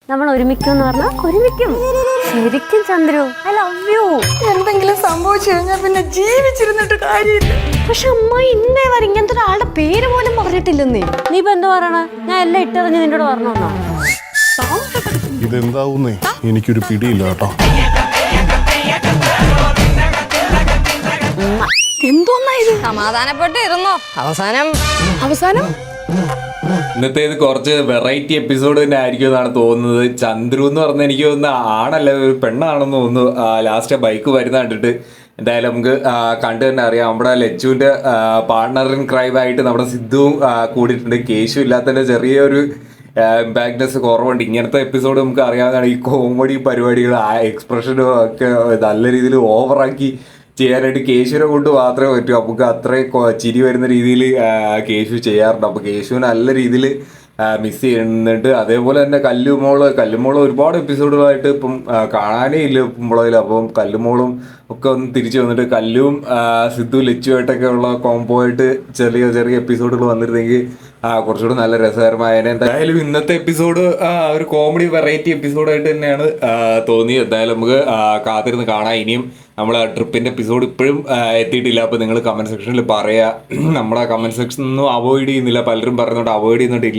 നമ്മൾ ഒരുമിക്കും എന്ന് പറഞ്ഞാൽ ഒരുമിക്കും. ശരിക്കും ചന്ദ്രു, ഐ ലവ് യു. എന്തെങ്കിലും സംഭവിച്ചു കഴിഞ്ഞാൽ പിന്നെ ജീവിച്ചിരുന്നിട്ട് കാര്യമില്ല. പക്ഷെ അമ്മ ഇന്നേ വരെ ഇങ്ങനത്തെ ഒരാളുടെ പേര് പോലും പറഞ്ഞിട്ടില്ലെന്നേ. നീ ഇപ്പൊ എന്താ പറയണ? ഞാൻ എല്ലാം ഇട്ടെറിഞ്ഞ് നിന്നോട് പറഞ്ഞോന്നോ? ഇതെന്താവുന്നേ എനിക്കൊരു പിടിയില്ല കേട്ടോ. എന്തോന്നാ ഇത്? സമാധാനപ്പെട്ട് ഇരുന്നോ. അവസാനം ഇന്നത്തെ ഇത് കുറച്ച് വെറൈറ്റി എപ്പിസോഡ് തന്നെ ആയിരിക്കും എന്നാണ് തോന്നുന്നത്. ചന്ദ്രു എന്ന് പറഞ്ഞാൽ എനിക്ക് തോന്നുന്നു ആണല്ല, ഒരു പെണ്ണാണെന്ന് തോന്നുന്നു. ലാസ്റ്റ് ബൈക്ക് വരുന്ന കണ്ടിട്ട് എന്തായാലും നമുക്ക് കണ്ടു തന്നെ അറിയാം. നമ്മുടെ ലച്ചുവിൻ്റെ പാർട്ണർ ഇൻ ക്രൈം ആയിട്ട് നമ്മുടെ സിദ്ധുവും കൂടിയിട്ടുണ്ട്. കേശു ഇല്ലാത്തതിൻ്റെ ചെറിയൊരു ഇമ്പാക്ട്നെസ് കുറവുണ്ട്. ഇങ്ങനത്തെ എപ്പിസോഡ് നമുക്ക് അറിയാവുന്നതാണ്. ഈ കോമഡി പരിപാടികൾ ആ എക്സ്പ്രഷനും ഒക്കെ നല്ല രീതിയിൽ ഓവറാക്കി ചെയ്യാനായിട്ട് കേശുവിനെ കൊണ്ട് മാത്രമേ പറ്റൂ. നമുക്ക് അത്രയും ചിരി വരുന്ന രീതിയിൽ കേശു ചെയ്യാറുണ്ട്. അപ്പോൾ കേശുവിന് നല്ല രീതിയിൽ മിസ് ചെയ്യുന്നുണ്ട്. അതേപോലെ തന്നെ കല്ലുമോള് ഒരുപാട് എപ്പിസോഡുകളായിട്ട് ഇപ്പം കാണാനേ ഇല്ല കുമ്പളയിൽ. അപ്പം കല്ലുമോളും ഒക്കെ ഒന്ന് തിരിച്ചു വന്നിട്ട് കല്ലും സിദ്ധു ലച്ചുമായിട്ടൊക്കെ ഉള്ള കോംബോ ആയിട്ട് ചെറിയ ചെറിയ എപ്പിസോഡുകൾ വന്നിരുന്നെങ്കിൽ കുറച്ചുകൂടി നല്ല രസകരമായതിനെ. എന്തായാലും ഇന്നത്തെ എപ്പിസോഡ് ഒരു കോമഡി വെറൈറ്റി എപ്പിസോഡായിട്ട് തന്നെയാണ് തോന്നിയത്. എന്തായാലും നമുക്ക് കാത്തിരുന്ന് കാണാം. ഇനിയും നമ്മളെ ട്രിപ്പിൻ്റെ എപ്പിസോഡ് ഇപ്പോഴും എത്തിയിട്ടില്ല. അപ്പോൾ നിങ്ങൾ കമൻറ്റ് സെക്ഷനിൽ പറയുക. നമ്മുടെ കമൻറ്റ് സെക്ഷൻ ഒന്നും അവോയ്ഡ് ചെയ്യുന്നില്ല, പലരും പറയുന്നുണ്ട് അവോയ്ഡ് ചെയ്യുന്നുണ്ട്.